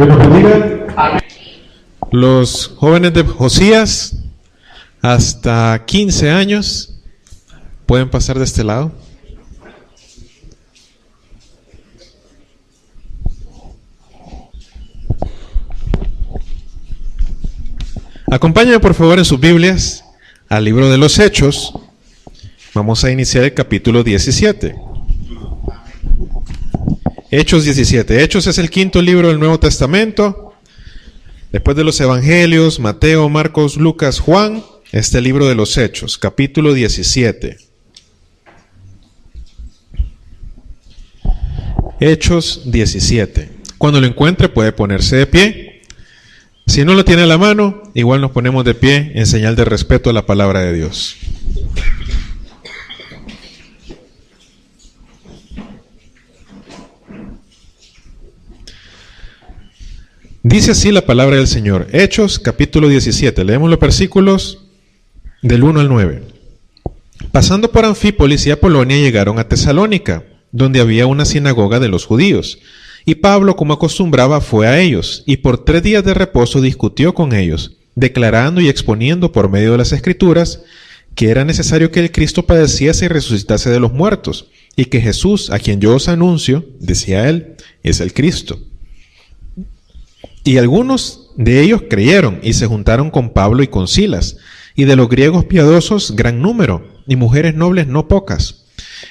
Dios nos bendiga. Los jóvenes de Josías, hasta 15 años, pueden pasar de este lado. Acompáñenme por favor en sus Biblias al libro de los Hechos. Vamos a iniciar el capítulo 17. Hechos 17. Hechos es el quinto libro del Nuevo Testamento. Después de los Evangelios, Mateo, Marcos, Lucas, Juan, este libro de los Hechos, capítulo 17. Hechos 17. Cuando lo encuentre puede ponerse de pie. Si no lo tiene a la mano, igual nos ponemos de pie en señal de respeto a la palabra de Dios. Dice así la palabra del Señor. Hechos capítulo 17. Leemos los versículos del 1 al 9. Pasando por Anfípolis y Apolonia llegaron a Tesalónica, donde había una sinagoga de los judíos. Y Pablo, como acostumbraba, fue a ellos, y por 3 días de reposo discutió con ellos, declarando y exponiendo por medio de las Escrituras que era necesario que el Cristo padeciese y resucitase de los muertos, y que Jesús, a quien yo os anuncio, decía él, es el Cristo. Y algunos de ellos creyeron, y se juntaron con Pablo y con Silas, y de los griegos piadosos gran número, y mujeres nobles no pocas.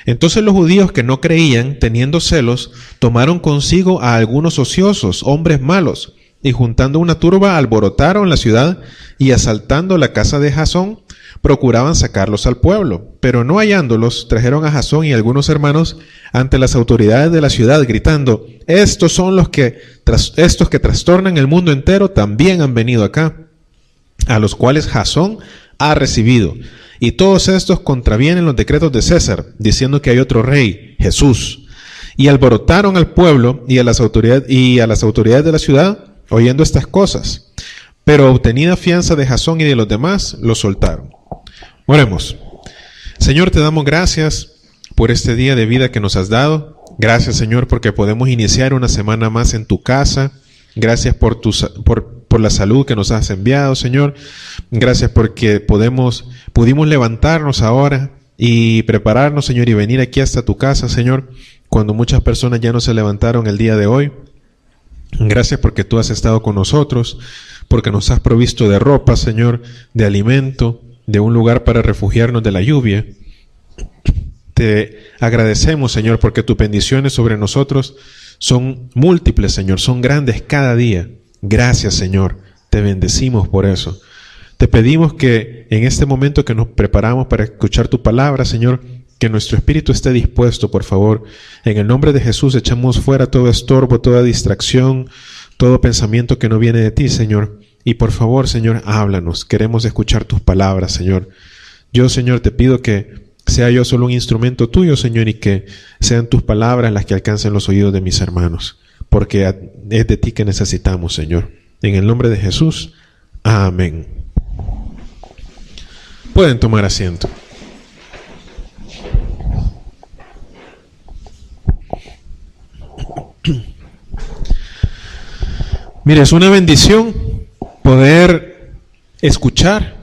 Entonces los judíos que no creían, teniendo celos, tomaron consigo a algunos ociosos, hombres malos, y juntando una turba alborotaron la ciudad, y asaltando la casa de Jasón, procuraban sacarlos al pueblo. Pero no hallándolos, trajeron a Jasón y algunos hermanos ante las autoridades de la ciudad, gritando: estos son estos que trastornan el mundo entero, también han venido acá, a los cuales Jasón ha recibido. Y todos estos contravienen los decretos de César, diciendo que hay otro rey, Jesús. Y alborotaron al pueblo y a las autoridades de la ciudad, oyendo estas cosas. Pero obtenida fianza de Jasón y de los demás, los soltaron. Oremos. Señor, te damos gracias por este día de vida que nos has dado. Gracias, Señor, porque podemos iniciar una semana más en tu casa. Gracias por la salud que nos has enviado, Señor. Gracias porque pudimos levantarnos ahora y prepararnos, Señor, y venir aquí hasta tu casa, Señor, cuando muchas personas ya no se levantaron el día de hoy. Gracias porque tú has estado con nosotros, porque nos has provisto de ropa, Señor, de alimento, de un lugar para refugiarnos de la lluvia. Te agradecemos, Señor, porque tus bendiciones sobre nosotros son múltiples, Señor, son grandes cada día. Gracias, Señor, te bendecimos por eso. Te pedimos que en este momento que nos preparamos para escuchar tu palabra, Señor, que nuestro espíritu esté dispuesto, por favor. En el nombre de Jesús echamos fuera todo estorbo, toda distracción, todo pensamiento que no viene de ti, Señor. Y por favor, Señor, háblanos. Queremos escuchar tus palabras, Señor. Yo, Señor, te pido que sea yo solo un instrumento tuyo, Señor, y que sean tus palabras las que alcancen los oídos de mis hermanos, porque es de ti que necesitamos, Señor. En el nombre de Jesús, amén. Pueden tomar asiento. Mire, es una bendición poder escuchar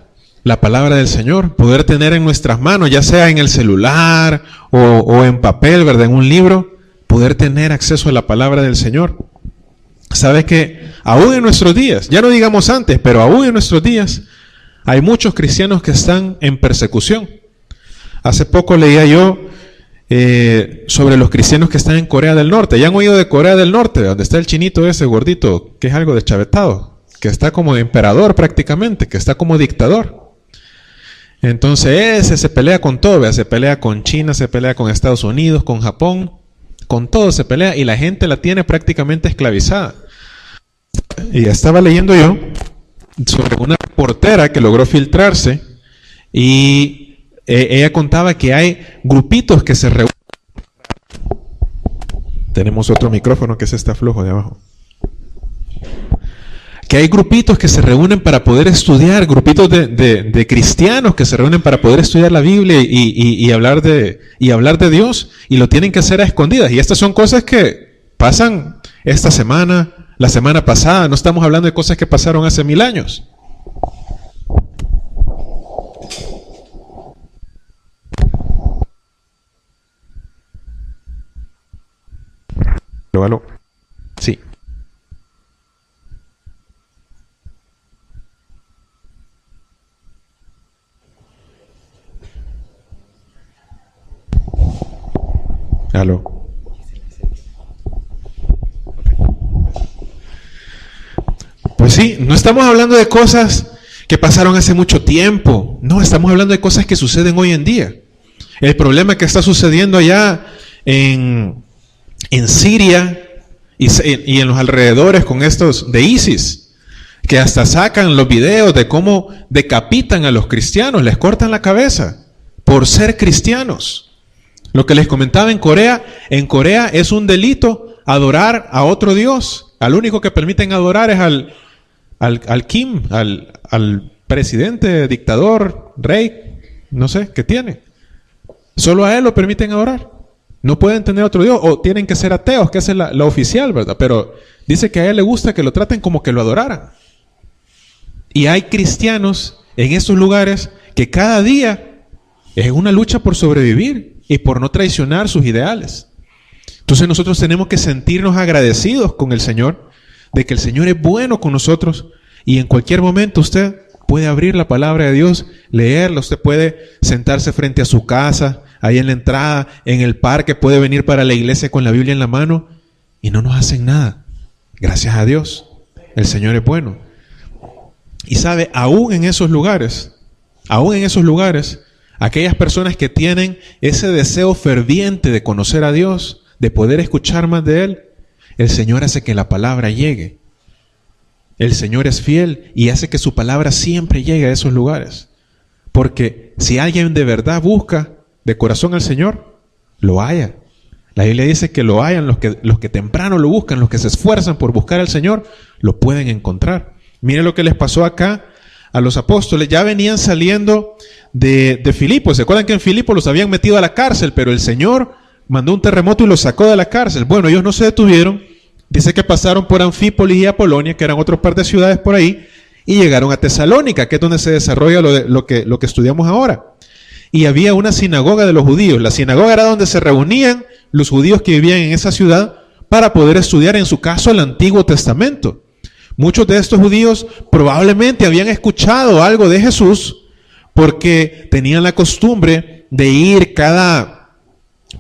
la palabra del Señor, poder tener en nuestras manos, ya sea en el celular o en papel, ¿verdad?, en un libro, poder tener acceso a la palabra del Señor. ¿Sabes que aún en nuestros días, ya no digamos antes, pero aún en nuestros días, hay muchos cristianos que están en persecución? Hace poco leía yo sobre los cristianos que están en Corea del Norte. ¿Ya han oído de Corea del Norte? Donde está el chinito ese gordito, que es algo deschavetado, que está como emperador prácticamente, que está como dictador. Entonces ese se pelea con todo, ¿verdad? Se pelea con China, se pelea con Estados Unidos, con Japón, con todo se pelea y la gente la tiene prácticamente esclavizada. Y estaba leyendo yo sobre una reportera que logró filtrarse y ella contaba que hay grupitos que se reúnen. Tenemos otro micrófono que se está flojo de abajo. Que hay grupitos que se reúnen para poder estudiar, grupitos de cristianos que se reúnen para poder estudiar la Biblia y hablar de Dios, y lo tienen que hacer a escondidas. Y estas son cosas que pasan esta semana, la semana pasada. No estamos hablando de cosas que pasaron hace 1000 años. ¿Aló? Sí. ¿Aló? Pues sí, no estamos hablando de cosas que pasaron hace mucho tiempo. No, estamos hablando de cosas que suceden hoy en día. El problema que está sucediendo allá en Siria y en los alrededores con estos de ISIS, que hasta sacan los videos de cómo decapitan a los cristianos, les cortan la cabeza por ser cristianos. Lo que les comentaba en Corea es un delito adorar a otro Dios. Al único que permiten adorar es al Kim, al presidente, dictador, rey, no sé, ¿qué tiene? Solo a él lo permiten adorar. No pueden tener otro Dios, o tienen que ser ateos, que esa es la oficial, ¿verdad? Pero dice que a él le gusta que lo traten como que lo adoraran. Y hay cristianos en estos lugares que cada día es una lucha por sobrevivir y por no traicionar sus ideales. Entonces nosotros tenemos que sentirnos agradecidos con el Señor, de que el Señor es bueno con nosotros, y en cualquier momento usted puede abrir la palabra de Dios, leerla, usted puede sentarse frente a su casa, ahí en la entrada, en el parque, puede venir para la iglesia con la Biblia en la mano, y no nos hacen nada. Gracias a Dios, el Señor es bueno. Y sabe, aún en esos lugares, aquellas personas que tienen ese deseo ferviente de conocer a Dios, de poder escuchar más de Él, el Señor hace que la palabra llegue. El Señor es fiel y hace que su palabra siempre llegue a esos lugares. Porque si alguien de verdad busca de corazón al Señor, lo halla. La Biblia dice que lo hallan los que temprano lo buscan, los que se esfuerzan por buscar al Señor, lo pueden encontrar. Mire lo que les pasó acá a los apóstoles. Ya venían saliendo de Filipos. ¿Se acuerdan que en Filipos los habían metido a la cárcel? Pero el Señor mandó un terremoto y los sacó de la cárcel. Bueno, ellos no se detuvieron. Dice que pasaron por Anfípolis y Apolonia, que eran otras par de ciudades por ahí, y llegaron a Tesalónica, que es donde se desarrolla lo que estudiamos ahora. Y había una sinagoga de los judíos. La sinagoga era donde se reunían los judíos que vivían en esa ciudad para poder estudiar, en su caso, el Antiguo Testamento. Muchos de estos judíos probablemente habían escuchado algo de Jesús, porque tenían la costumbre de ir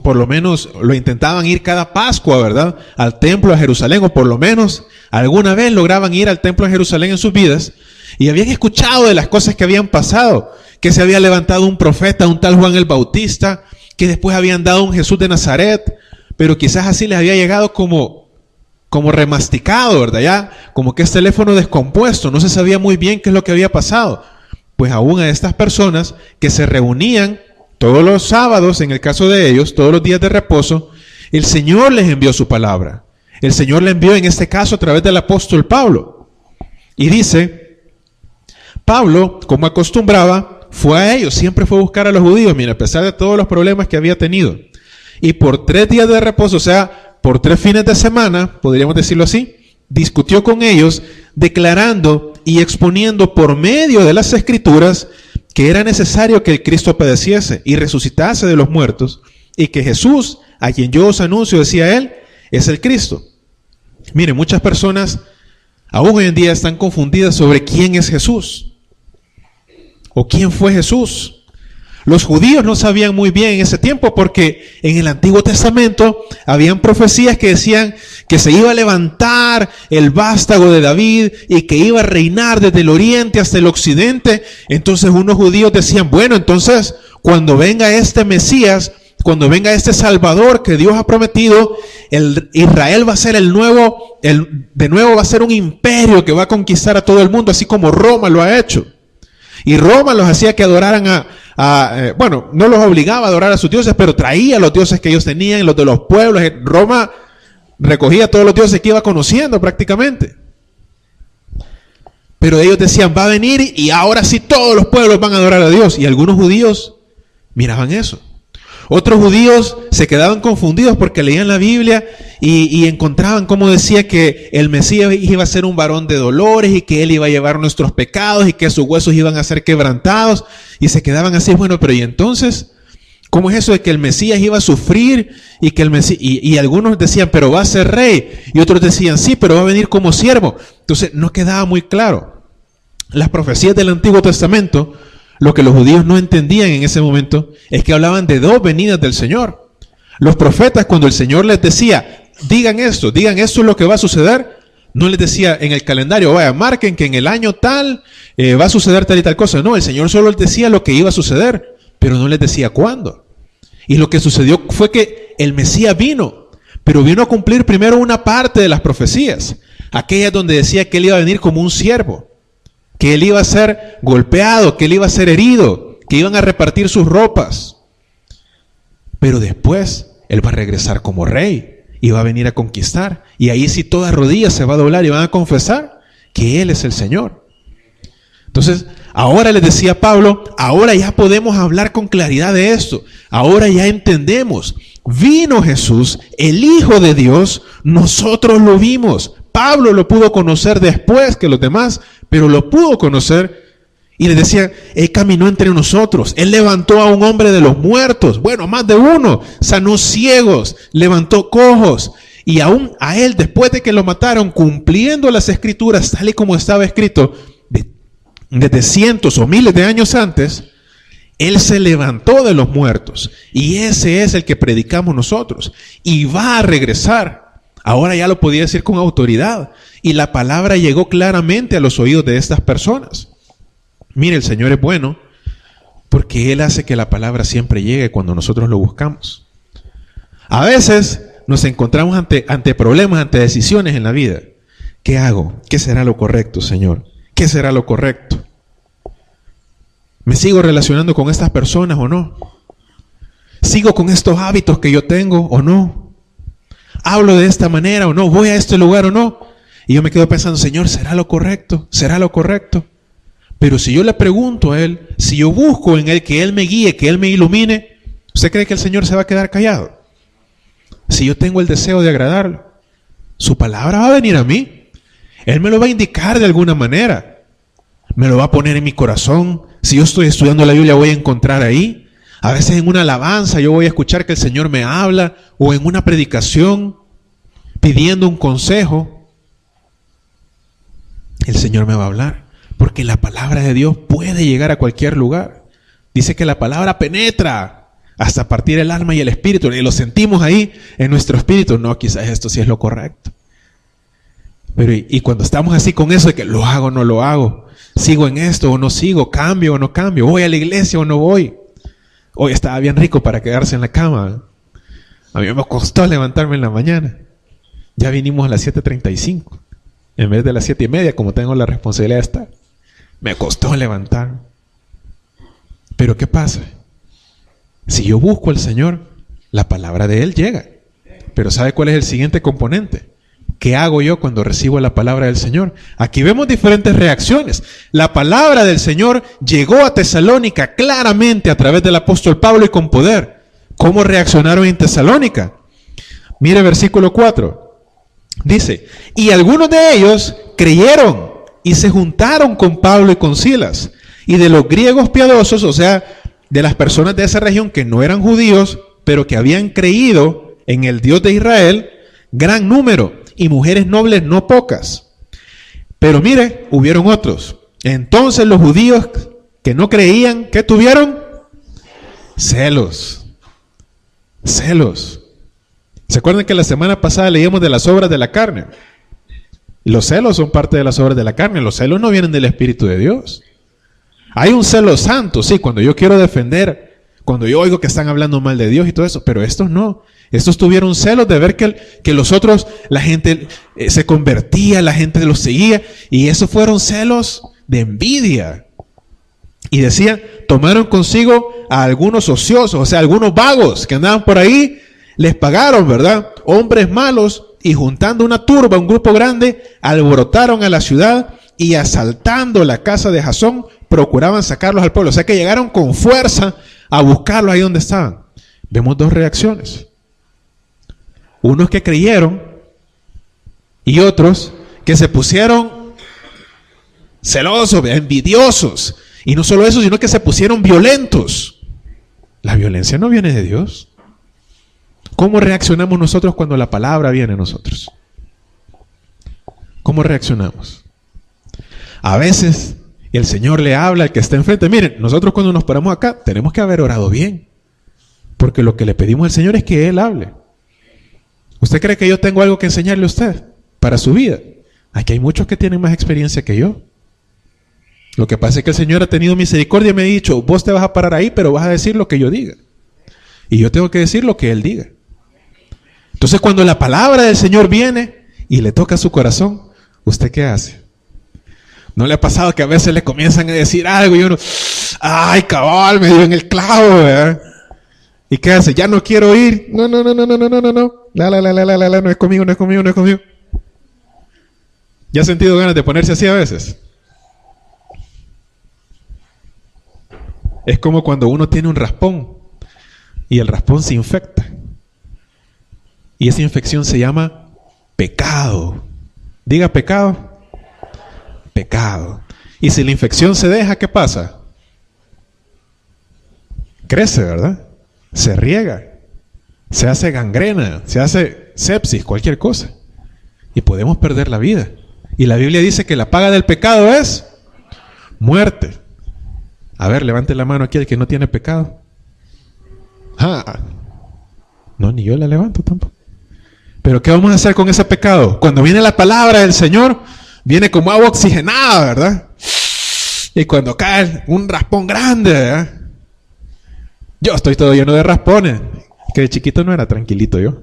por lo menos lo intentaban ir cada Pascua, ¿verdad?, al templo a Jerusalén, o por lo menos alguna vez lograban ir al templo de Jerusalén en sus vidas, y habían escuchado de las cosas que habían pasado, que se había levantado un profeta, un tal Juan el Bautista, que después habían dado un Jesús de Nazaret, pero quizás así les había llegado como remasticado, ¿verdad? Ya como que es teléfono descompuesto, no se sabía muy bien qué es lo que había pasado. Pues aún a estas personas que se reunían todos los sábados, en el caso de ellos, todos los días de reposo, el Señor les envió su palabra. El Señor le envió en este caso a través del apóstol Pablo. Y dice, Pablo, como acostumbraba, fue a ellos, siempre fue a buscar a los judíos, mira, a pesar de todos los problemas que había tenido. Y por 3 días de reposo, o sea, por 3 fines de semana, podríamos decirlo así, discutió con ellos, declarando y exponiendo por medio de las Escrituras que era necesario que el Cristo padeciese y resucitase de los muertos, y que Jesús, a quien yo os anuncio, decía él, es el Cristo. Mire, muchas personas aún hoy en día están confundidas sobre quién es Jesús o quién fue Jesús. Los judíos no sabían muy bien en ese tiempo, porque en el Antiguo Testamento habían profecías que decían que se iba a levantar el vástago de David y que iba a reinar desde el oriente hasta el occidente. Entonces unos judíos decían, bueno, entonces cuando venga este Mesías, cuando venga este Salvador que Dios ha prometido, Israel va a ser de nuevo va a ser un imperio que va a conquistar a todo el mundo, así como Roma lo ha hecho. Y Roma los hacía que adoraran bueno, no los obligaba a adorar a sus dioses, pero traía los dioses que ellos tenían, los de los pueblos. Roma recogía todos los dioses que iba conociendo prácticamente. Pero ellos decían, va a venir y ahora sí todos los pueblos van a adorar a Dios. Y algunos judíos miraban eso. Otros judíos se quedaban confundidos porque leían la Biblia y encontraban cómo decía que el Mesías iba a ser un varón de dolores y que él iba a llevar nuestros pecados y que sus huesos iban a ser quebrantados, y se quedaban así, bueno, pero ¿y entonces? ¿Cómo es eso de que el Mesías iba a sufrir y que el Mesías, y algunos decían, pero va a ser rey, y otros decían, sí, pero va a venir como siervo? Entonces no quedaba muy claro. Las profecías del Antiguo Testamento, lo que los judíos no entendían en ese momento es que hablaban de dos venidas del Señor. Los profetas, cuando el Señor les decía, digan esto es lo que va a suceder, no les decía en el calendario, vaya, marquen que en el año tal va a suceder tal y tal cosa. No, el Señor solo les decía lo que iba a suceder, pero no les decía cuándo. Y lo que sucedió fue que el Mesías vino, pero vino a cumplir primero una parte de las profecías, aquellas donde decía que él iba a venir como un siervo, que él iba a ser golpeado, que él iba a ser herido, que iban a repartir sus ropas. Pero después él va a regresar como rey y va a venir a conquistar. Y ahí sí toda rodilla se va a doblar y van a confesar que él es el Señor. Entonces, ahora les decía Pablo, ahora ya podemos hablar con claridad de esto. Ahora ya entendemos. Vino Jesús, el Hijo de Dios, nosotros lo vimos. Pablo lo pudo conocer después que los demás, pero lo pudo conocer. Y les decía, él caminó entre nosotros, él levantó a un hombre de los muertos, bueno, más de uno, sanó ciegos, levantó cojos, y aún a él, después de que lo mataron, cumpliendo las escrituras, tal y como estaba escrito, desde cientos o miles de años antes, él se levantó de los muertos, y ese es el que predicamos nosotros, y va a regresar. Ahora ya lo podía decir con autoridad, y la palabra llegó claramente a los oídos de estas personas. Mire, el Señor es bueno porque Él hace que la palabra siempre llegue cuando nosotros lo buscamos. A veces nos encontramos ante problemas, ante decisiones en la vida. ¿Qué hago? ¿Qué será lo correcto, Señor? ¿Qué será lo correcto? ¿Me sigo relacionando con estas personas o no? ¿Sigo con estos hábitos que yo tengo o no? ¿Hablo de esta manera o no? ¿Voy a este lugar o no? Y yo me quedo pensando, Señor, ¿será lo correcto? ¿Será lo correcto? Pero si yo le pregunto a Él, si yo busco en Él que Él me guíe, que Él me ilumine, ¿usted cree que el Señor se va a quedar callado? Si yo tengo el deseo de agradarlo, su palabra va a venir a mí. Él me lo va a indicar de alguna manera. Me lo va a poner en mi corazón. Si yo estoy estudiando la Biblia, voy a encontrar ahí. A veces en una alabanza yo voy a escuchar que el Señor me habla, o en una predicación pidiendo un consejo. El Señor me va a hablar. Porque la palabra de Dios puede llegar a cualquier lugar. Dice que la palabra penetra hasta partir el alma y el espíritu. Y lo sentimos ahí en nuestro espíritu. No, quizás esto sí es lo correcto. Pero y cuando estamos así con eso de que lo hago o no lo hago, sigo en esto o no sigo, cambio o no cambio, voy a la iglesia o no voy. Hoy estaba bien rico para quedarse en la cama. A mí me costó levantarme en la mañana. Ya vinimos a las 7:35 en vez de las 7:30, como tengo la responsabilidad de estar. Me costó levantar. Pero ¿qué pasa? Si yo busco al Señor, la palabra de Él llega. Pero ¿sabe cuál es el siguiente componente? ¿Qué hago yo cuando recibo la palabra del Señor? Aquí vemos diferentes reacciones. La palabra del Señor llegó a Tesalónica claramente a través del apóstol Pablo y con poder. ¿Cómo reaccionaron en Tesalónica? Mire versículo 4. Dice, y algunos de ellos creyeron y se juntaron con Pablo y con Silas. Y de los griegos piadosos, o sea, de las personas de esa región que no eran judíos, pero que habían creído en el Dios de Israel, gran número, y mujeres nobles no pocas. Pero mire, hubieron otros. Entonces los judíos que no creían, ¿qué tuvieron? Celos. Celos. ¿Se acuerdan que la semana pasada leíamos de las obras de la carne? Los celos son parte de las obras de la carne. Los celos no vienen del Espíritu de Dios. Hay un celo santo, sí, cuando yo quiero defender, cuando yo oigo que están hablando mal de Dios y todo eso, pero estos no. Estos tuvieron celos de ver que los otros, la gente se convertía, la gente los seguía, y esos fueron celos de envidia. Y decían, tomaron consigo a algunos ociosos, o sea, algunos vagos que andaban por ahí, les pagaron, ¿verdad? Hombres malos, y juntando una turba, un grupo grande, alborotaron a la ciudad y asaltando la casa de Jasón, procuraban sacarlos al pueblo. O sea que llegaron con fuerza a buscarlos ahí donde estaban. vemos dos reacciones. Unos que creyeron y otros que se pusieron celosos, envidiosos. Y no solo eso, sino que se pusieron violentos. La violencia no viene de Dios. ¿Cómo reaccionamos nosotros cuando la palabra viene a nosotros? ¿Cómo reaccionamos? A veces el Señor le habla al que está enfrente. Miren, nosotros cuando nos paramos acá tenemos que haber orado bien. Porque lo que le pedimos al Señor es que Él hable. ¿Usted cree que yo tengo algo que enseñarle a usted para su vida? Aquí hay muchos que tienen más experiencia que yo. Lo que pasa es que el Señor ha tenido misericordia y me ha dicho, vos te vas a parar ahí, pero vas a decir lo que yo diga. Y yo tengo que decir lo que Él diga. Entonces cuando la palabra del Señor viene y le toca su corazón, ¿usted qué hace? ¿No le ha pasado que a veces le comienzan a decir algo y uno, ay, cabal, me dio en el clavo, ¿verdad? ¿Y qué hace? Ya no quiero ir. No. No es conmigo. ¿Ya ha sentido ganas de ponerse así a veces? Es como cuando uno tiene un raspón y el raspón se infecta. Y esa infección se llama pecado. Diga pecado. Pecado. Y si la infección se deja, ¿qué pasa? Crece, ¿verdad? Se riega, se hace gangrena, se hace sepsis, cualquier cosa. Y podemos perder la vida. Y la Biblia dice que la paga del pecado es muerte. A ver, levante la mano aquí el que no tiene pecado. No, ni yo la levanto tampoco. Pero ¿qué vamos a hacer con ese pecado? Cuando viene la palabra del Señor, viene como agua oxigenada, ¿verdad? Y cuando cae un raspón grande, ¿verdad? Yo estoy todo lleno de raspones. Que de chiquito no era tranquilito yo.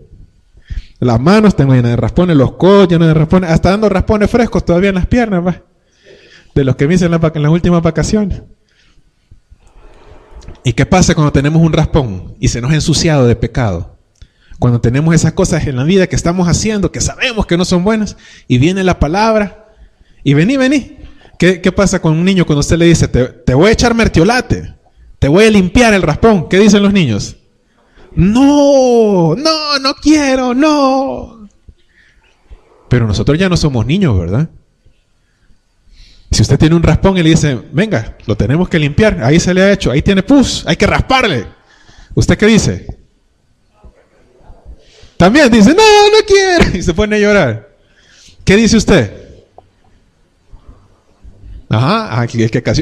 Las manos tengo llenas de raspones, los codos llenos de raspones, hasta dando raspones frescos todavía en las piernas, ¿va? De los que me hice en las últimas vacaciones. ¿Y qué pasa cuando tenemos un raspón y se nos ha ensuciado de pecado? Cuando tenemos esas cosas en la vida que estamos haciendo, que sabemos que no son buenas, y viene la palabra, y vení. ¿Qué pasa con un niño cuando usted le dice, te voy a echar mertiolate? Te voy a limpiar el raspón. ¿Qué dicen los niños? No quiero, no. Pero nosotros ya no somos niños, ¿verdad? Si usted tiene un raspón y le dice, venga, lo tenemos que limpiar, ahí se le ha hecho, ahí tiene pus, hay que rasparle. ¿Usted qué dice? También dice, no quiero. Y se pone a llorar. ¿Qué dice usted?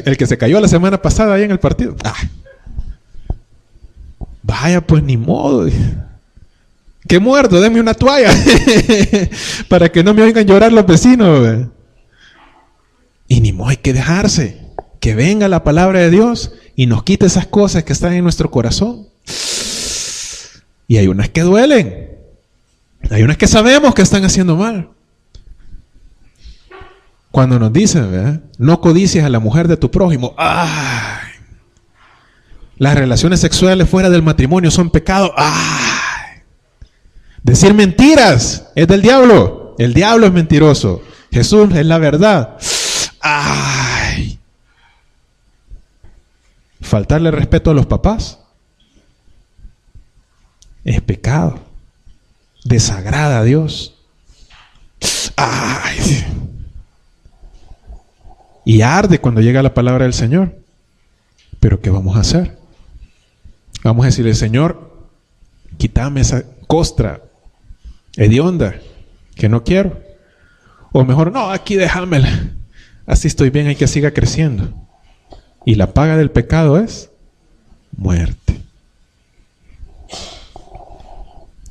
El que se cayó la semana pasada ahí en el partido. Vaya, pues ni modo. ¡Qué muerto! Denme una toalla para que no me oigan llorar los vecinos. Y ni modo, hay que dejarse. Que venga la palabra de Dios y nos quite esas cosas que están en nuestro corazón. Y hay unas que duelen. Hay unas que sabemos que están haciendo mal. Cuando nos dicen, ¿verdad? No codicies a la mujer de tu prójimo. ¡Ay! Las relaciones sexuales fuera del matrimonio son pecado. ¡Ay! Decir mentiras es del diablo. El diablo es mentiroso. Jesús es la verdad. ¡Ay! Faltarle respeto a los papás es pecado. Desagrada a Dios. ¡Ay! Y arde cuando llega la palabra del Señor. Pero ¿qué vamos a hacer? Vamos a decirle, Señor, quítame esa costra hedionda que no quiero. O mejor, no, aquí déjamela. Así estoy bien, hay que siga creciendo. Y la paga del pecado es muerte.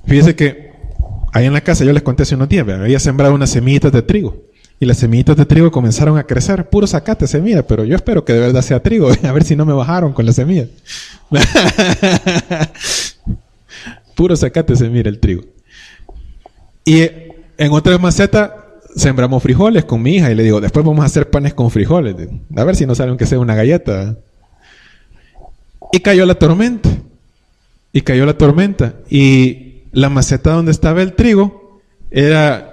Fíjese que ahí en la casa, yo les conté hace unos días, había sembrado unas semillitas de trigo. Y las semillitas de trigo comenzaron a crecer. Puro zacate semilla, pero yo espero que de verdad sea trigo. A ver si no me bajaron con las semillas. Puro zacate semilla el trigo. Y en otra maceta sembramos frijoles con mi hija. Y le digo, después vamos a hacer panes con frijoles. A ver si no sale aunque sea una galleta. Y cayó la tormenta. Y la maceta donde estaba el trigo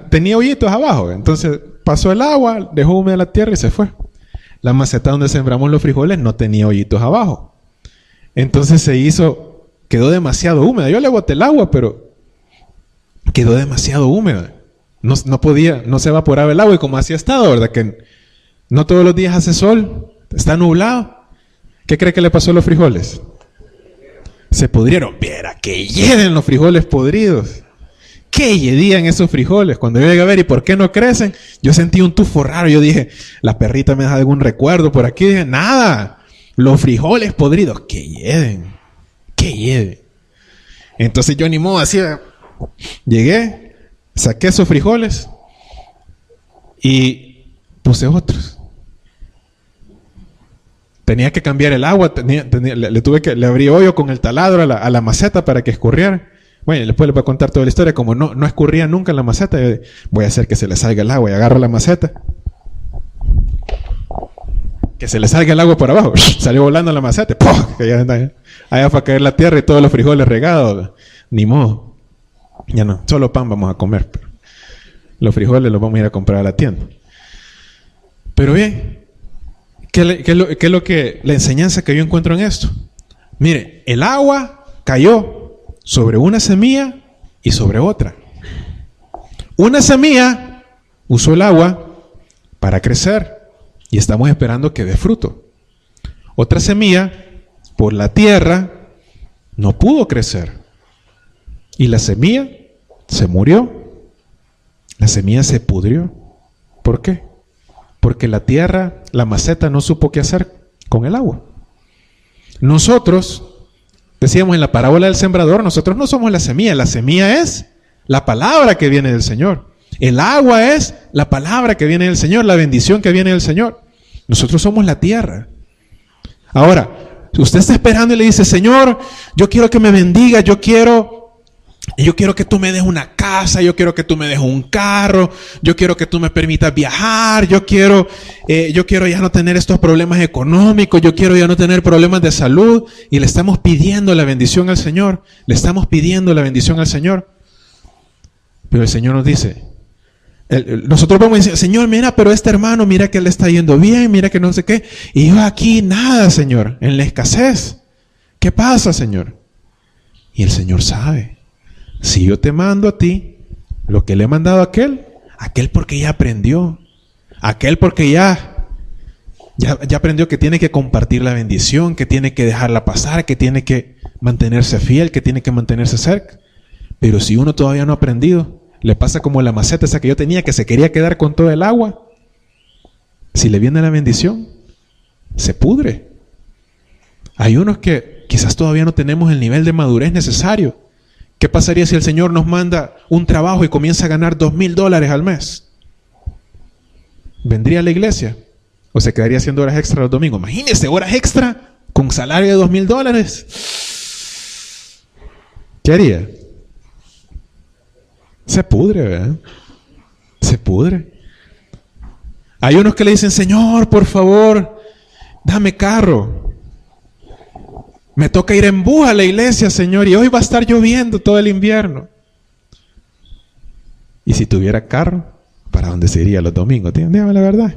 tenía hoyitos abajo. Entonces pasó el agua, dejó húmeda la tierra y se fue. La maceta donde sembramos los frijoles no tenía hoyitos abajo. Entonces se hizo quedó demasiado húmeda. Yo le boté el agua, pero quedó demasiado húmeda. No se evaporaba el agua y como así ha estado, ¿verdad? Que no todos los días hace sol, está nublado. ¿Qué cree que le pasó a los frijoles? Se pudrieron. Viera que hieden los frijoles podridos. ¿Qué yedían esos frijoles? Cuando yo llegué a ver, ¿y por qué no crecen? Yo sentí un tufo raro. Yo dije, la perrita me da algún recuerdo por aquí. Dije, nada. Los frijoles podridos. ¿Qué hieden? ¿Qué hieden? Entonces yo ni modo así. Llegué, saqué esos frijoles y puse otros. Tenía que cambiar el agua, le abrí hoyo con el taladro a la maceta para que escurriera. Bueno, después les voy a contar toda la historia. Como no escurría nunca en la maceta, voy a hacer que se le salga el agua y agarro la maceta. Que se le salga el agua por abajo. Salió volando la maceta. ¡Puf! Que allá fue a caer la tierra y todos los frijoles regados. Ni modo. Ya no, solo pan vamos a comer. Pero los frijoles los vamos a ir a comprar a la tienda. Pero bien. ¿Qué es lo que la enseñanza que yo encuentro en esto? Mire, el agua cayó sobre una semilla y sobre otra. Una semilla usó el agua para crecer y estamos esperando que dé fruto. Otra semilla, por la tierra, no pudo crecer. Y la semilla se murió. La semilla se pudrió. ¿Por qué? Porque la tierra, la maceta, no supo qué hacer con el agua. Nosotros, decíamos en la parábola del sembrador, nosotros no somos la semilla es la palabra que viene del Señor. El agua es la palabra que viene del Señor, la bendición que viene del Señor. Nosotros somos la tierra. Ahora, usted está esperando y le dice, Señor, yo quiero que me bendiga, yo quiero que tú me des una casa, yo quiero que tú me des un carro, yo quiero que tú me permitas viajar, yo quiero ya no tener estos problemas económicos, yo quiero ya no tener problemas de salud. Y le estamos pidiendo la bendición al Señor, Pero el Señor nos dice, nosotros vamos a decir, Señor, mira, pero este hermano, mira que le está yendo bien, mira que no sé qué. Y yo aquí nada, Señor, en la escasez. ¿Qué pasa, Señor? Y el Señor sabe. Si yo te mando a ti lo que le he mandado a aquel porque ya aprendió, aquel porque ya aprendió que tiene que compartir la bendición, que tiene que dejarla pasar, que tiene que mantenerse fiel, que tiene que mantenerse cerca. Pero si uno todavía no ha aprendido, le pasa como la maceta esa que yo tenía, que se quería quedar con todo el agua. Si le viene la bendición, se pudre. Hay unos que quizás todavía no tenemos el nivel de madurez necesario. ¿Qué pasaría si el Señor nos manda un trabajo y comienza a ganar $2,000 al mes? ¿Vendría a la iglesia? ¿O se quedaría haciendo horas extra los domingos? Imagínese, horas extra con salario de $2,000. ¿Qué haría? Se pudre, ¿verdad? Se pudre. Hay unos que le dicen, Señor, por favor, dame carro. Me toca ir en bus a la iglesia, Señor, y hoy va a estar lloviendo todo el invierno. Y si tuviera carro, ¿para dónde se iría los domingos? Dígame la verdad.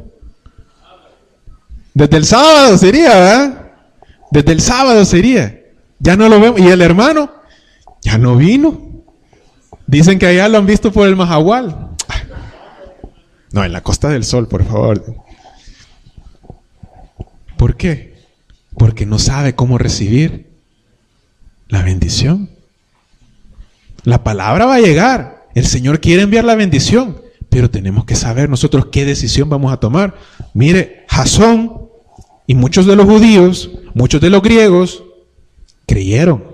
Desde el sábado se iría, ¿verdad? Desde el sábado se iría. Ya no lo vemos. ¿Y el hermano? Ya no vino. Dicen que allá lo han visto por el Mahahual. No, en la Costa del Sol, por favor. ¿Por qué? Porque no sabe cómo recibir la bendición. La palabra va a llegar. El Señor quiere enviar la bendición. Pero tenemos que saber nosotros qué decisión vamos a tomar. Mire, Jasón y muchos de los judíos, muchos de los griegos, creyeron.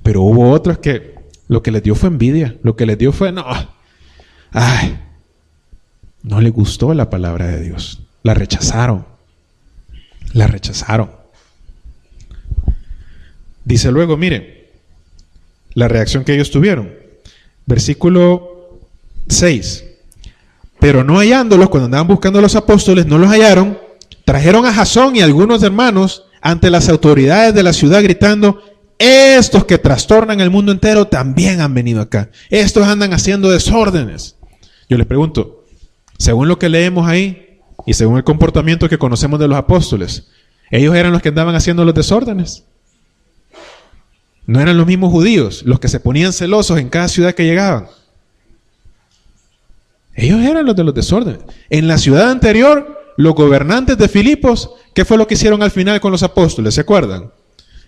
Pero hubo otros que lo que les dio fue envidia. Lo que les dio fue, no les gustó la palabra de Dios. La rechazaron. Dice luego, mire, la reacción que ellos tuvieron. Versículo 6. Pero no hallándolos, cuando andaban buscando a los apóstoles, no los hallaron. Trajeron a Jasón y algunos hermanos ante las autoridades de la ciudad gritando, estos que trastornan el mundo entero también han venido acá. Estos andan haciendo desórdenes. Yo les pregunto, según lo que leemos ahí, y según el comportamiento que conocemos de los apóstoles, ¿ellos eran los que andaban haciendo los desórdenes? No eran los mismos judíos los que se ponían celosos en cada ciudad que llegaban. Ellos eran los de los desórdenes. En la ciudad anterior, los gobernantes de Filipos, ¿qué fue lo que hicieron al final con los apóstoles? ¿Se acuerdan?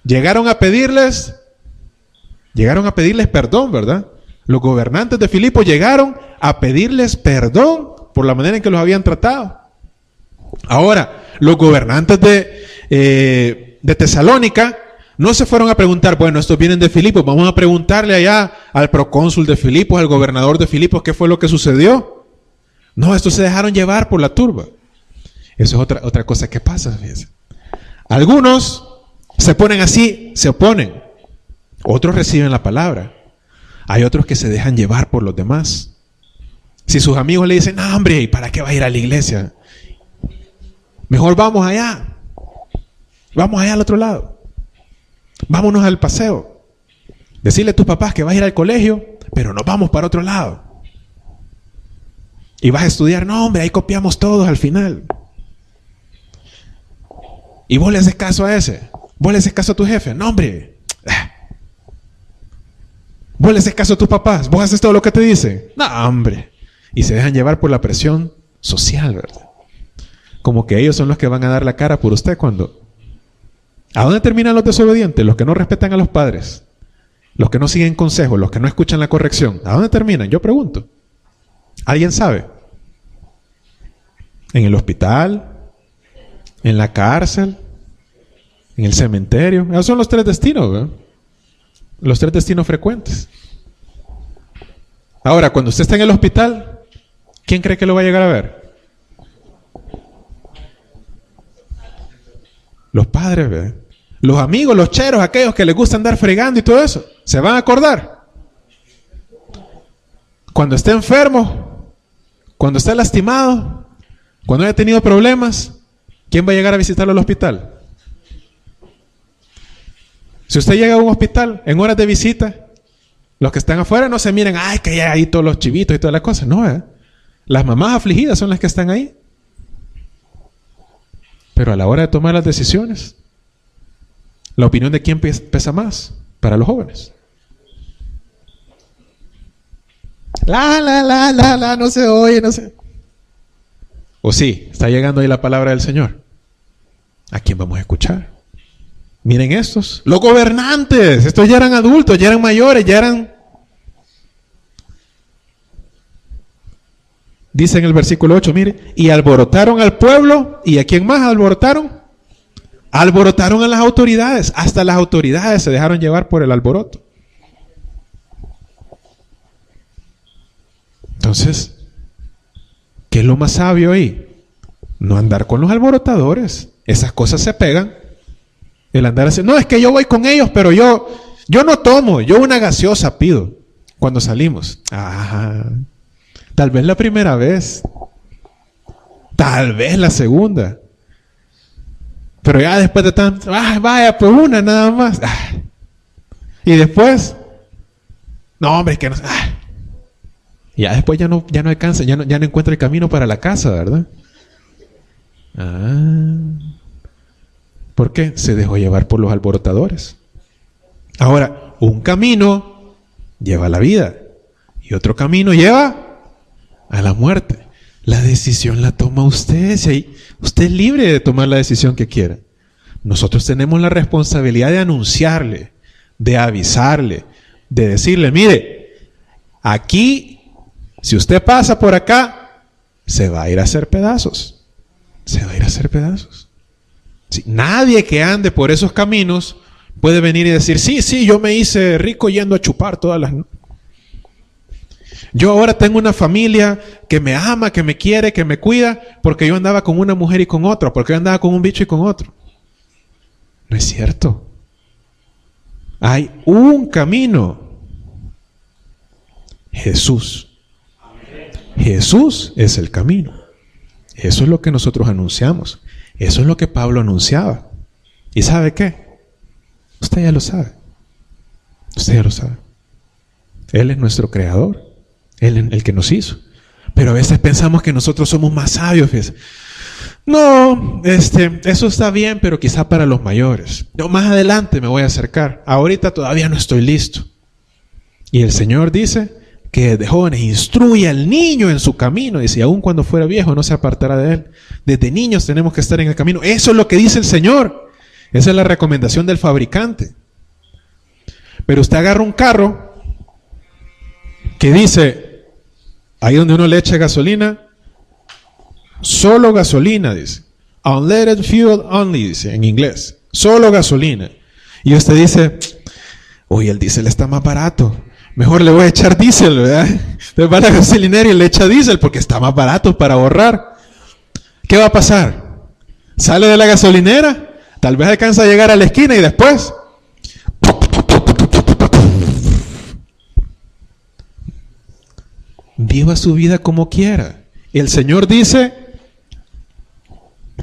Llegaron a pedirles perdón, ¿verdad? Los gobernantes de Filipos llegaron a pedirles perdón por la manera en que los habían tratado. Ahora, los gobernantes de Tesalónica no se fueron a preguntar, bueno, estos vienen de Filipos, vamos a preguntarle allá al procónsul de Filipos, al gobernador de Filipos, qué fue lo que sucedió. No, estos se dejaron llevar por la turba. Eso es otra cosa que pasa, fíjense. Algunos se ponen así, se oponen. Otros reciben la palabra. Hay otros que se dejan llevar por los demás. Si sus amigos le dicen, no, hombre, ¿y para qué va a ir a la iglesia? Mejor vamos allá. Vamos allá al otro lado. Vámonos al paseo. Decirle a tus papás que vas a ir al colegio, pero nos vamos para otro lado. Y vas a estudiar, no, hombre, ahí copiamos todos al final. Y vos le haces caso a ese. Vos le haces caso a tu jefe. No, hombre. Vos le haces caso a tus papás. Vos haces todo lo que te dicen. No, hombre. Y se dejan llevar por la presión social, ¿verdad? Como que ellos son los que van a dar la cara por usted cuando... ¿A dónde terminan los desobedientes? Los que no respetan a los padres. Los que no siguen consejos. Los que no escuchan la corrección. ¿A dónde terminan? Yo pregunto. ¿Alguien sabe? ¿En el hospital? ¿En la cárcel? ¿En el cementerio? Esos son los tres destinos, ¿verdad? Los tres destinos frecuentes. Ahora, cuando usted está en el hospital, ¿quién cree que lo va a llegar a ver? Los padres, ¿verdad? Los amigos, los cheros, aquellos que les gusta andar fregando y todo eso, ¿se van a acordar? Cuando esté enfermo, cuando esté lastimado, cuando haya tenido problemas, ¿quién va a llegar a visitarlo al hospital? Si usted llega a un hospital en horas de visita, los que están afuera no se miren, ay, que hay ahí todos los chivitos y todas las cosas. No, las mamás afligidas son las que están ahí. Pero a la hora de tomar las decisiones, la opinión de quién pesa más para los jóvenes. No se oye, no sé. O sí, está llegando ahí la palabra del Señor. ¿A quién vamos a escuchar? Miren estos, los gobernantes, estos ya eran adultos, ya eran mayores, ya eran... Dice en el versículo 8, mire, y alborotaron al pueblo, ¿y a quién más alborotaron? Alborotaron a las autoridades, hasta las autoridades se dejaron llevar por el alboroto. Entonces, ¿qué es lo más sabio ahí? No andar con los alborotadores, esas cosas se pegan. El andar así, no, es que yo voy con ellos, pero yo no tomo, yo una gaseosa pido cuando salimos. Tal vez la primera vez, tal vez la segunda, pero ya después de tanto, vaya, pues una nada más. Y después, no, hombre, es que no. Y ya después ya no alcanza, ya no encuentra el camino para la casa, ¿verdad? ¿Por qué? Se dejó llevar por los alborotadores. Ahora, un camino lleva a la vida y otro camino lleva a la muerte. La decisión la toma usted. Usted es libre de tomar la decisión que quiera. Nosotros tenemos la responsabilidad de anunciarle, de avisarle, de decirle, mire, aquí, si usted pasa por acá, se va a ir a hacer pedazos. Se va a ir a hacer pedazos. Sí, nadie que ande por esos caminos puede venir y decir, sí, yo me hice rico yendo a chupar todas las... Yo ahora tengo una familia que me ama, que me quiere, que me cuida, porque yo andaba con una mujer y con otra, porque yo andaba con un bicho y con otro. No es cierto. Hay un camino. Jesús. Jesús es el camino. Eso es lo que nosotros anunciamos. Eso es lo que Pablo anunciaba. ¿Y sabe qué? Usted ya lo sabe. Usted ya lo sabe. Él es nuestro creador. Él es el que nos hizo. Pero a veces pensamos que nosotros somos más sabios. Fíjese. No, eso está bien, pero quizá para los mayores. No, más adelante me voy a acercar. Ahorita todavía no estoy listo. Y el Señor dice que desde jóvenes instruye al niño en su camino. Dice, aun cuando fuera viejo no se apartará de él. Desde niños tenemos que estar en el camino. Eso es lo que dice el Señor. Esa es la recomendación del fabricante. Pero usted agarra un carro que dice, ahí donde uno le echa gasolina, solo gasolina, dice. Unleaded fuel only, dice en inglés. Solo gasolina. Y usted dice, oye, el diésel está más barato. Mejor le voy a echar diésel, ¿verdad? Entonces va a la gasolinera y le echa diésel porque está más barato para ahorrar. ¿Qué va a pasar? Sale de la gasolinera, tal vez alcanza a llegar a la esquina y después... Viva su vida como quiera. El Señor dice,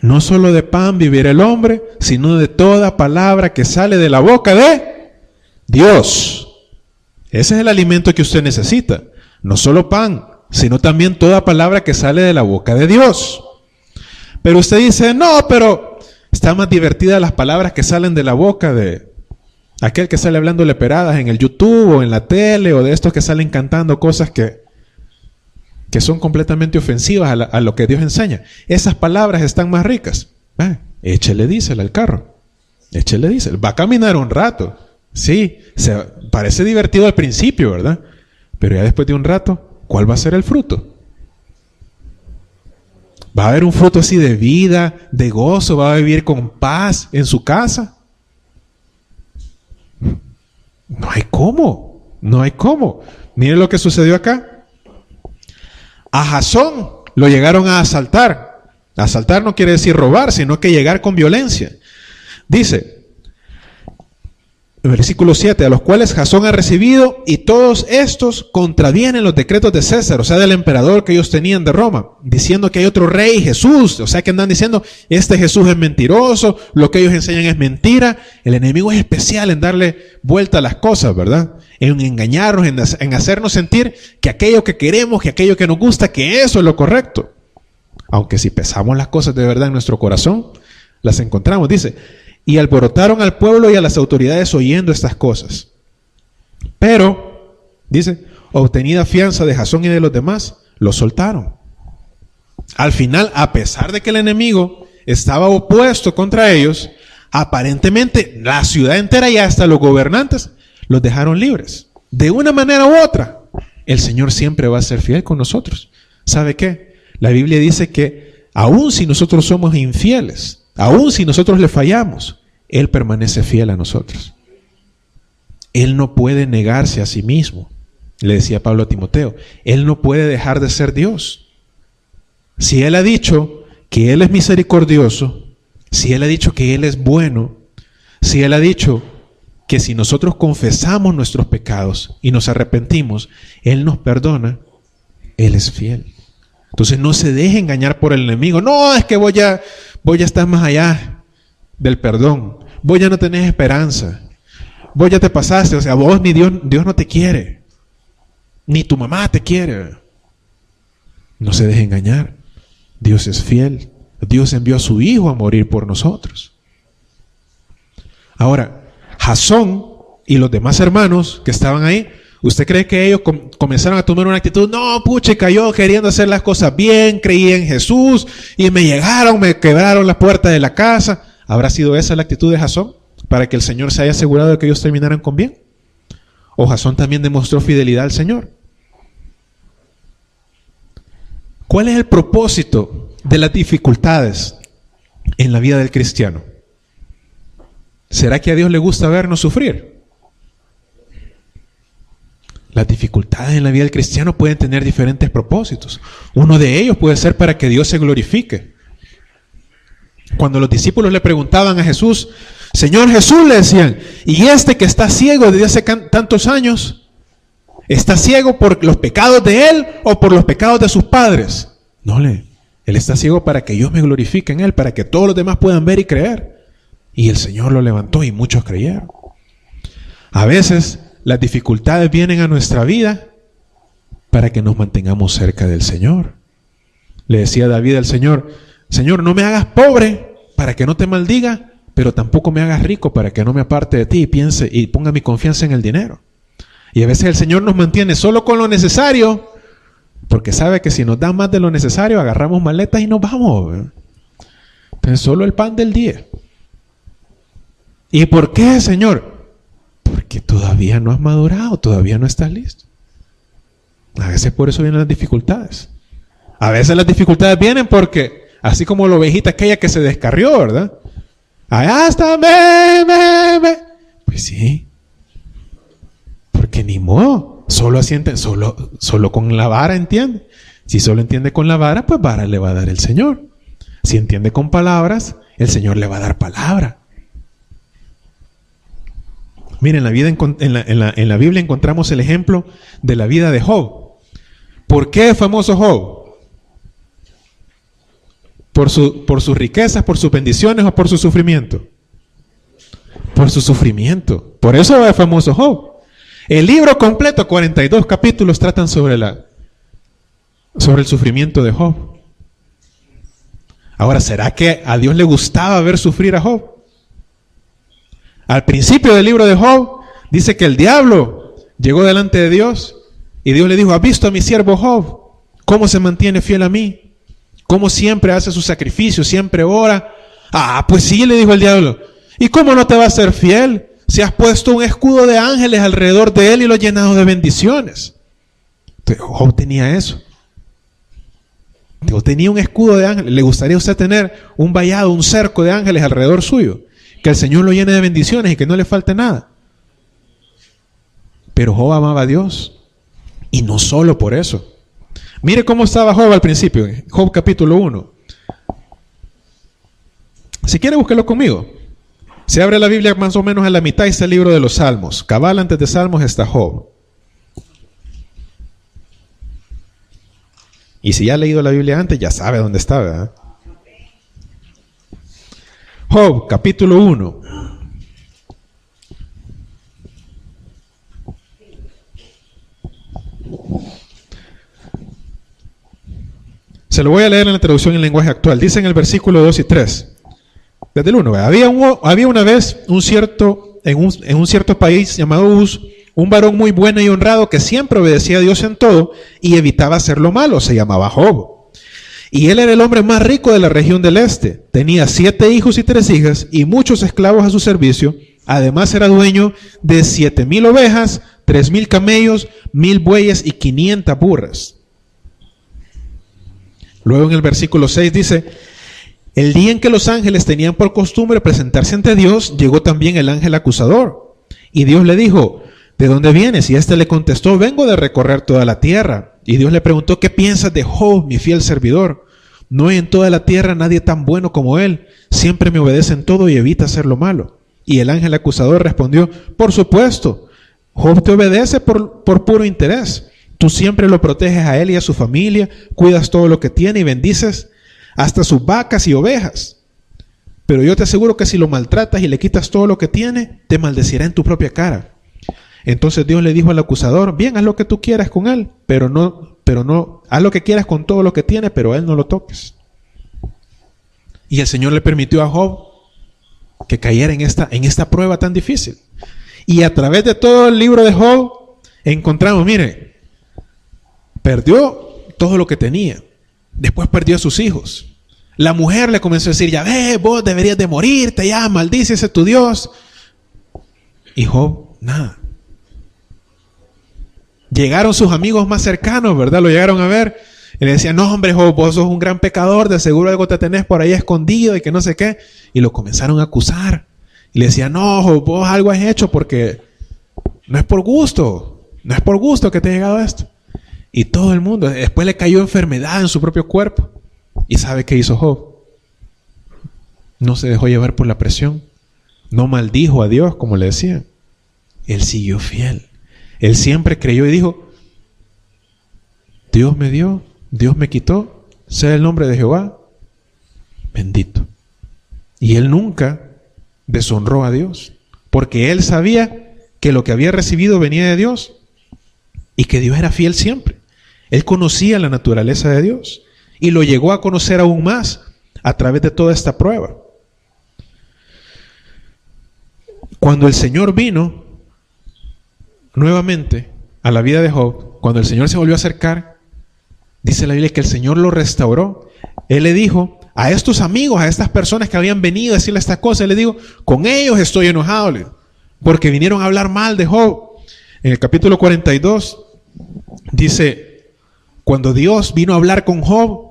no solo de pan vivirá el hombre, sino de toda palabra que sale de la boca de Dios. Ese es el alimento que usted necesita. No solo pan, sino también toda palabra que sale de la boca de Dios. Pero usted dice, no, pero está más divertida las palabras que salen de la boca de aquel que sale hablando leperadas en el YouTube o en la tele, o de estos que salen cantando cosas que son completamente ofensivas a lo que Dios enseña. Esas palabras están más ricas. Échele diésel al carro. Échele diésel. Va a caminar un rato. Sí, parece divertido al principio, ¿verdad? Pero ya después de un rato, ¿cuál va a ser el fruto? ¿Va a haber un fruto así de vida, de gozo? ¿Va a vivir con paz en su casa? No hay cómo. No hay cómo. Miren lo que sucedió acá. A Jasón lo llegaron a asaltar. Asaltar no quiere decir robar, sino que llegar con violencia. Dice, versículo 7, a los cuales Jasón ha recibido, y todos estos contravienen los decretos de César, o sea, del emperador que ellos tenían de Roma, diciendo que hay otro rey, Jesús. O sea, que andan diciendo, este Jesús es mentiroso, lo que ellos enseñan es mentira. El enemigo es especial en darle vuelta a las cosas, ¿verdad? En engañarnos, en hacernos sentir que aquello que queremos, que aquello que nos gusta, que eso es lo correcto. Aunque si pesamos las cosas de verdad en nuestro corazón, las encontramos. Dice, y alborotaron al pueblo y a las autoridades oyendo estas cosas. Pero, dice, obtenida fianza de Jasón y de los demás, los soltaron. Al final, a pesar de que el enemigo estaba opuesto contra ellos, aparentemente la ciudad entera y hasta los gobernantes los dejaron libres. De una manera u otra, el Señor siempre va a ser fiel con nosotros. ¿Sabe qué? La Biblia dice que aun si nosotros somos infieles, aun si nosotros le fallamos, Él permanece fiel a nosotros. Él no puede negarse a sí mismo. Le decía Pablo a Timoteo, Él no puede dejar de ser Dios. Si Él ha dicho que Él es misericordioso, si Él ha dicho que Él es bueno, si Él ha dicho que si nosotros confesamos nuestros pecados y nos arrepentimos, Él nos perdona, Él es fiel. Entonces no se deje engañar por el enemigo. No, es que vos ya estás más allá del perdón. Vos ya no tenés esperanza. Vos ya te pasaste. O sea, vos ni Dios no te quiere. Ni tu mamá te quiere. No se deje engañar. Dios es fiel. Dios envió a su Hijo a morir por nosotros. Ahora, Jasón y los demás hermanos que estaban ahí, ¿usted cree que ellos comenzaron a tomar una actitud? No, puchica, yo queriendo hacer las cosas bien, creí en Jesús y me quebraron las puertas de la casa. ¿Habrá sido esa la actitud de Jasón para que el Señor se haya asegurado de que ellos terminaran con bien? ¿O Jasón también demostró fidelidad al Señor? ¿Cuál es el propósito de las dificultades en la vida del cristiano? ¿Será que a Dios le gusta vernos sufrir? Las dificultades en la vida del cristiano pueden tener diferentes propósitos. Uno de ellos puede ser para que Dios se glorifique. Cuando los discípulos le preguntaban a Jesús, Señor Jesús, le decían, ¿y este que está ciego desde hace tantos años, está ciego por los pecados de él o por los pecados de sus padres? No, él está ciego para que yo me glorifique en él, para que todos los demás puedan ver y creer. Y el Señor lo levantó y muchos creyeron. A veces las dificultades vienen a nuestra vida para que nos mantengamos cerca del Señor. Le decía David al Señor, Señor, no me hagas pobre para que no te maldiga, pero tampoco me hagas rico para que no me aparte de ti y piense y ponga mi confianza en el dinero. Y a veces el Señor nos mantiene solo con lo necesario, porque sabe que si nos da más de lo necesario, agarramos maletas y nos vamos, ¿verdad? Entonces solo el pan del día. ¿Y por qué, Señor? Porque todavía no has madurado, todavía no estás listo. A veces por eso vienen las dificultades. A veces las dificultades vienen porque, así como la ovejita aquella que se descarrió, ¿verdad? Allá está, Pues sí. Porque ni modo. Solo así entiende, solo con la vara entiende. Si solo entiende con la vara, pues vara le va a dar el Señor. Si entiende con palabras, el Señor le va a dar palabra. Miren, en la Biblia encontramos el ejemplo de la vida de Job. ¿Por qué es famoso Job? ¿Por sus riquezas, por sus bendiciones o por su sufrimiento? Por su sufrimiento. Por eso es famoso Job. El libro completo, 42 capítulos, tratan sobre el sufrimiento de Job. Ahora, ¿será que a Dios le gustaba ver sufrir a Job? Al principio del libro de Job, dice que el diablo llegó delante de Dios y Dios le dijo: ¿has visto a mi siervo Job? ¿Cómo se mantiene fiel a mí? ¿Cómo siempre hace sus sacrificios? ¿Siempre ora? Ah, pues sí, le dijo el diablo. ¿Y cómo no te va a ser fiel si has puesto un escudo de ángeles alrededor de él y lo has llenado de bendiciones? Entonces, Job tenía eso. Job tenía un escudo de ángeles. ¿Le gustaría a usted tener un vallado, un cerco de ángeles alrededor suyo? Que el Señor lo llene de bendiciones y que no le falte nada. Pero Job amaba a Dios. Y no solo por eso. Mire cómo estaba Job al principio. Job capítulo 1. Si quiere, búsquelo conmigo. Se abre la Biblia más o menos a la mitad y está el libro de los Salmos. Cabal antes de Salmos está Job. Y si ya ha leído la Biblia antes, ya sabe dónde está, ¿verdad? Job, capítulo 1. Se lo voy a leer en la traducción en lenguaje actual. Dice en el versículo 2 y 3. Desde el 1. Había una vez en un cierto país llamado Uz, un varón muy bueno y honrado que siempre obedecía a Dios en todo y evitaba hacer lo malo. Se llamaba Job. Y él era el hombre más rico de la región del este. Tenía 7 hijos y 3 hijas y muchos esclavos a su servicio. Además era dueño de 7,000 ovejas, 3,000 camellos, 1,000 bueyes y 500 burras. Luego en el versículo 6 dice: el día en que los ángeles tenían por costumbre presentarse ante Dios, llegó también el ángel acusador. Y Dios le dijo: ¿de dónde vienes? Y éste le contestó: vengo de recorrer toda la tierra. Y Dios le preguntó: ¿qué piensas de Job, mi fiel servidor? No hay en toda la tierra nadie tan bueno como él. Siempre me obedece en todo y evita hacer lo malo. Y el ángel acusador respondió: por supuesto, Job te obedece por puro interés. Tú siempre lo proteges a él y a su familia, cuidas todo lo que tiene y bendices hasta sus vacas y ovejas. Pero yo te aseguro que si lo maltratas y le quitas todo lo que tiene, te maldecirá en tu propia cara. Entonces Dios le dijo al acusador: bien, haz lo que tú quieras con él, pero no, haz lo que quieras con todo lo que tiene, pero a él no lo toques. Y el Señor le permitió a Job que cayera en esta prueba tan difícil. Y a través de todo el libro de Job encontramos, mire, perdió todo lo que tenía. Después perdió a sus hijos. La mujer le comenzó a decir: ya ves, vos deberías de morirte, ya, maldícese tu Dios. Y Job, nada. Llegaron sus amigos más cercanos, ¿verdad? Lo llegaron a ver. Y le decían: no, hombre, Job, vos sos un gran pecador, de seguro algo te tenés por ahí escondido y que no sé qué. Y lo comenzaron a acusar. Y le decían: no, Job, vos algo has hecho porque no es por gusto. No es por gusto que te ha llegado esto. Y todo el mundo, después le cayó enfermedad en su propio cuerpo. ¿Y sabe qué hizo Job? No se dejó llevar por la presión. No maldijo a Dios, como le decía. Él siguió fiel. Él siempre creyó y dijo: Dios me dio, Dios me quitó, sea el nombre de Jehová bendito. Y él nunca deshonró a Dios, porque él sabía que lo que había recibido venía de Dios y que Dios era fiel siempre. Él conocía la naturaleza de Dios y lo llegó a conocer aún más a través de toda esta prueba. Cuando el Señor vino nuevamente a la vida de Job, cuando el Señor se volvió a acercar, dice la Biblia que el Señor lo restauró. Él le dijo a estos amigos, a estas personas que habían venido a decirle estas cosas, le digo, con ellos estoy enojado, porque vinieron a hablar mal de Job. En el capítulo 42 dice, cuando Dios vino a hablar con Job,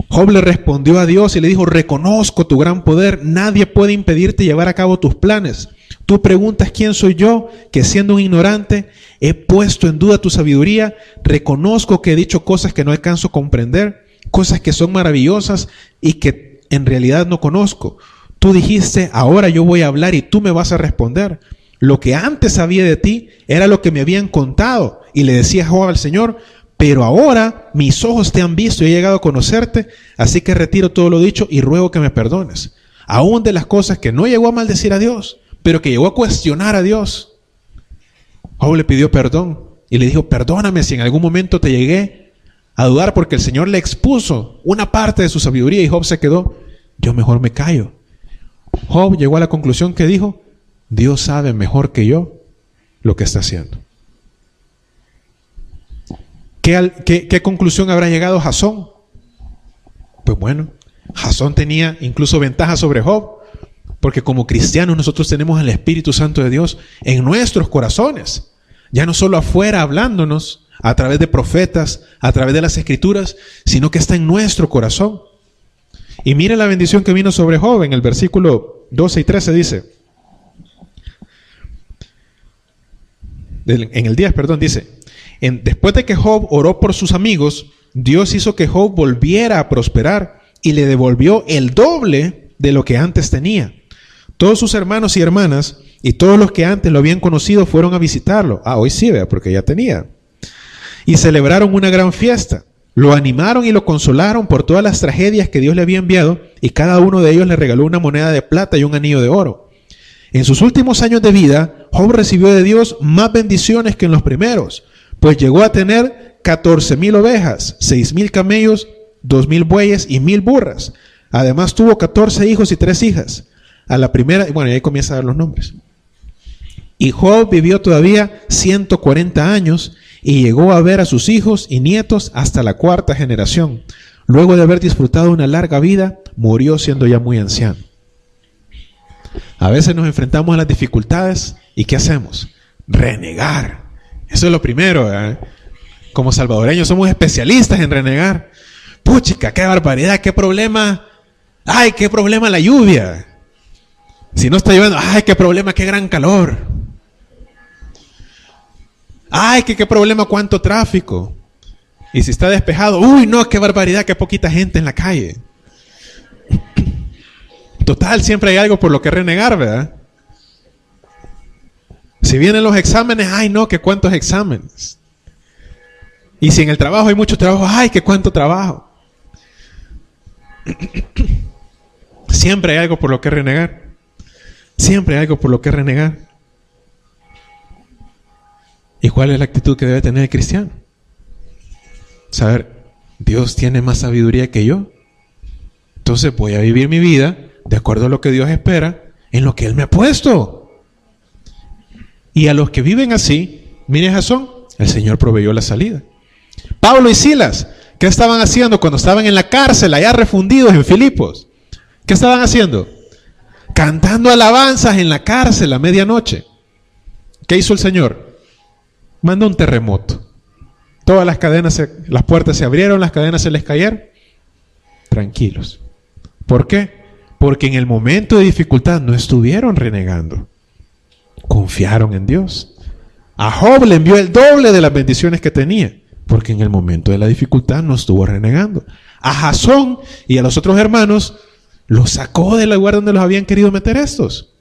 Job le respondió a Dios y le dijo, reconozco tu gran poder, nadie puede impedirte llevar a cabo tus planes. Tú preguntas quién soy yo, que siendo un ignorante he puesto en duda tu sabiduría, reconozco que he dicho cosas que no alcanzo a comprender, cosas que son maravillosas y que en realidad no conozco. Tú dijiste, ahora yo voy a hablar y tú me vas a responder. Lo que antes sabía de ti era lo que me habían contado. Y le decía Job al Señor, pero ahora mis ojos te han visto y he llegado a conocerte, así que retiro todo lo dicho y ruego que me perdones. Aún de las cosas que no llegó a maldecir a Dios, pero que llegó a cuestionar a Dios. Job le pidió perdón y le dijo, perdóname si en algún momento te llegué a dudar, porque el Señor le expuso una parte de su sabiduría y Job se quedó, yo mejor me callo. Job llegó a la conclusión que dijo, Dios sabe mejor que yo lo que está haciendo. ¿Qué conclusión habrá llegado Jasón? Pues bueno, Jasón tenía incluso ventaja sobre Job, porque como cristianos nosotros tenemos el Espíritu Santo de Dios en nuestros corazones, ya no solo afuera hablándonos a través de profetas, a través de las Escrituras, sino que está en nuestro corazón. Y mire la bendición que vino sobre Job en el versículo 12 y 13 dice, en el 10, dice, después de que Job oró por sus amigos, Dios hizo que Job volviera a prosperar y le devolvió el doble de lo que antes tenía. Todos sus hermanos y hermanas y todos los que antes lo habían conocido fueron a visitarlo. Hoy sí, vea, porque ya tenía. Y celebraron una gran fiesta. Lo animaron y lo consolaron por todas las tragedias que Dios le había enviado, y cada uno de ellos le regaló una moneda de plata y un anillo de oro. En sus últimos años de vida, Job recibió de Dios más bendiciones que en los primeros, pues llegó a tener 14,000 ovejas, 6,000 camellos, 2,000 bueyes y 1,000 burras. Además tuvo 14 hijos y 3 hijas. A la primera, bueno, y ahí comienza a dar los nombres. Y Job vivió todavía 140 años y llegó a ver a sus hijos y nietos hasta la 4ª generación. Luego de haber disfrutado una larga vida, murió siendo ya muy anciano. A veces nos enfrentamos a las dificultades y ¿qué hacemos? Renegar. Eso es lo primero, ¿eh? Como salvadoreños somos especialistas en renegar. Puchica, qué barbaridad, qué problema. Ay, qué problema la lluvia. Si no está lloviendo, ay, qué problema, qué gran calor. Ay, qué problema, cuánto tráfico. Y si está despejado, uy, no, qué barbaridad, qué poquita gente en la calle. Total, siempre hay algo por lo que renegar, ¿verdad? Si vienen los exámenes, ay, no, que cuántos exámenes. Y si en el trabajo hay mucho trabajo, ay, que cuánto trabajo. Siempre hay algo por lo que renegar. Siempre hay algo por lo que renegar. ¿Y cuál es la actitud que debe tener el cristiano? Saber, Dios tiene más sabiduría que yo. Entonces voy a vivir mi vida de acuerdo a lo que Dios espera, en lo que Él me ha puesto. Y a los que viven así, miren Jasón, el Señor proveyó la salida. Pablo y Silas, ¿qué estaban haciendo cuando estaban en la cárcel, allá refundidos en Filipos? ¿Qué estaban haciendo? Cantando alabanzas en la cárcel a medianoche. ¿Qué hizo el Señor? Mandó un terremoto. Todas las cadenas, las puertas se abrieron, las cadenas se les cayeron. Tranquilos. ¿Por qué? Porque en el momento de dificultad no estuvieron renegando. Confiaron en Dios. A Job le envió el doble de las bendiciones que tenía, porque en el momento de la dificultad no estuvo renegando. A Jasón y a los otros hermanos los sacó del lugar donde los habían querido meter estos,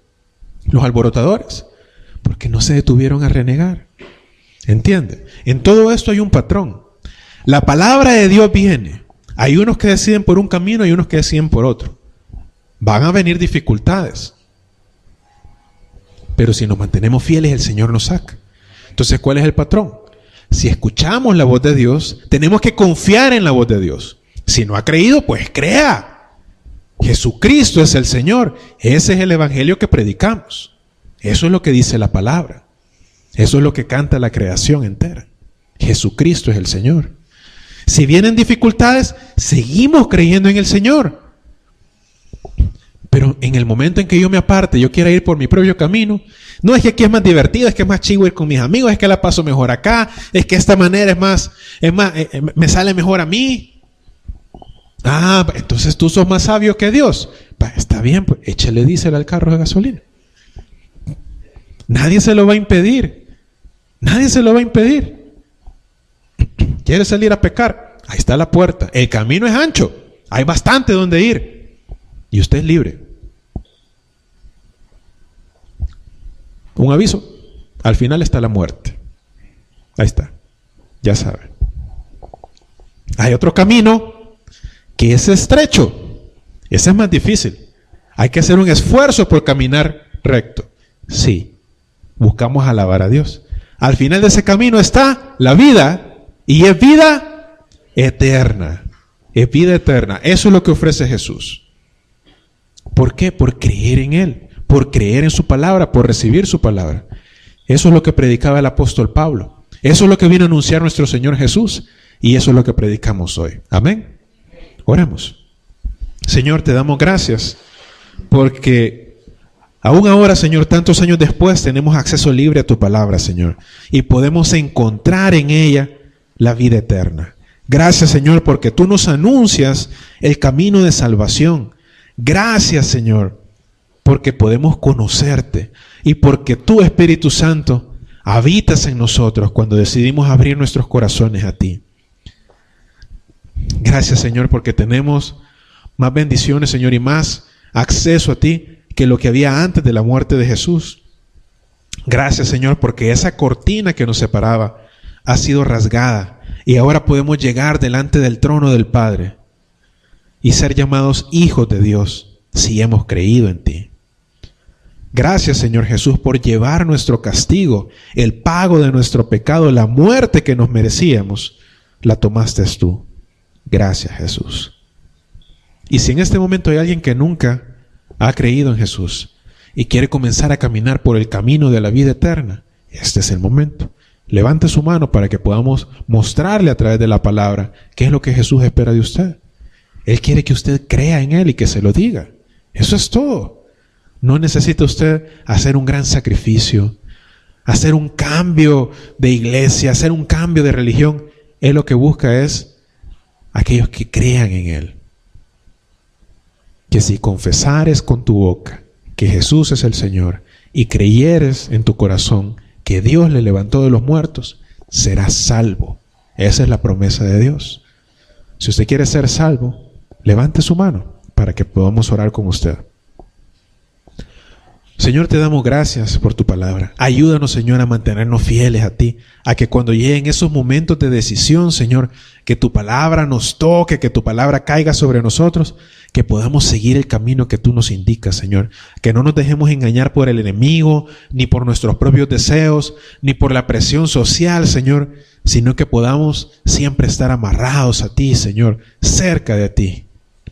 los alborotadores, porque no se detuvieron a renegar. ¿Entiende? En todo esto hay un patrón. La palabra de Dios viene. Hay unos que deciden por un camino y unos que deciden por otro. Van a venir dificultades. Pero si nos mantenemos fieles, el Señor nos saca. Entonces, ¿cuál es el patrón? Si escuchamos la voz de Dios, tenemos que confiar en la voz de Dios. Si no ha creído, pues crea. Jesucristo es el Señor. Ese es el evangelio que predicamos. Eso es lo que dice la palabra. Eso es lo que canta la creación entera. Jesucristo es el Señor. Si vienen dificultades, seguimos creyendo en el Señor. Pero en el momento en que yo me aparte, yo quiera ir por mi propio camino, no es que aquí es más divertido, es que es más chivo ir con mis amigos, es que la paso mejor acá, es que esta manera me sale mejor a mí. Ah, entonces tú sos más sabio que Dios. Está bien, pues échale diésel al carro de gasolina. Nadie se lo va a impedir. Nadie se lo va a impedir. ¿Quiere salir a pecar? Ahí está la puerta. El camino es ancho. Hay bastante donde ir. Y usted es libre. Un aviso. Al final está la muerte. Ahí está. Ya sabe. Hay otro camino que es estrecho. Ese es más difícil. Hay que hacer un esfuerzo por caminar recto. Sí. Buscamos alabar a Dios. Al final de ese camino está la vida. Y es vida eterna. Es vida eterna. Eso es lo que ofrece Jesús. ¿Por qué? Por creer en Él. Por creer en su palabra. Por recibir su palabra. Eso es lo que predicaba el apóstol Pablo. Eso es lo que vino a anunciar nuestro Señor Jesús. Y eso es lo que predicamos hoy. Amén. Oremos. Señor, te damos gracias. Porque aún ahora, Señor, tantos años después, tenemos acceso libre a tu palabra, Señor. Y podemos encontrar en ella la vida eterna. Gracias, Señor, porque tú nos anuncias el camino de salvación. Gracias, Señor, porque podemos conocerte y porque tú, Espíritu Santo, habitas en nosotros cuando decidimos abrir nuestros corazones a ti. Gracias, Señor, porque tenemos más bendiciones, Señor, y más acceso a ti que lo que había antes de la muerte de Jesús. Gracias, Señor, porque esa cortina que nos separaba ha sido rasgada y ahora podemos llegar delante del trono del Padre y ser llamados hijos de Dios si hemos creído en ti. Gracias, Señor Jesús, por llevar nuestro castigo, el pago de nuestro pecado, la muerte que nos merecíamos, la tomaste tú. Gracias, Jesús. Y si en este momento hay alguien que nunca ha creído en Jesús y quiere comenzar a caminar por el camino de la vida eterna, este es el momento. Levante su mano para que podamos mostrarle a través de la palabra qué es lo que Jesús espera de usted. Él quiere que usted crea en Él y que se lo diga. Eso es todo. No necesita usted hacer un gran sacrificio, hacer un cambio de iglesia, hacer un cambio de religión. Él lo que busca es aquellos que crean en Él. Que si confesares con tu boca que Jesús es el Señor y creyeres en tu corazón que Dios le levantó de los muertos, serás salvo. Esa es la promesa de Dios. Si usted quiere ser salvo, levante su mano para que podamos orar con usted. Señor, te damos gracias por tu palabra. Ayúdanos, Señor, a mantenernos fieles a ti, a que cuando lleguen esos momentos de decisión, Señor, que tu palabra nos toque, que tu palabra caiga sobre nosotros, que podamos seguir el camino que tú nos indicas, Señor. Que no nos dejemos engañar por el enemigo, ni por nuestros propios deseos, ni por la presión social, Señor, sino que podamos siempre estar amarrados a ti, Señor, cerca de ti.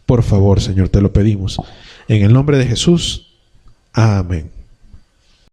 Por favor, Señor, te lo pedimos. En el nombre de Jesús. Amén.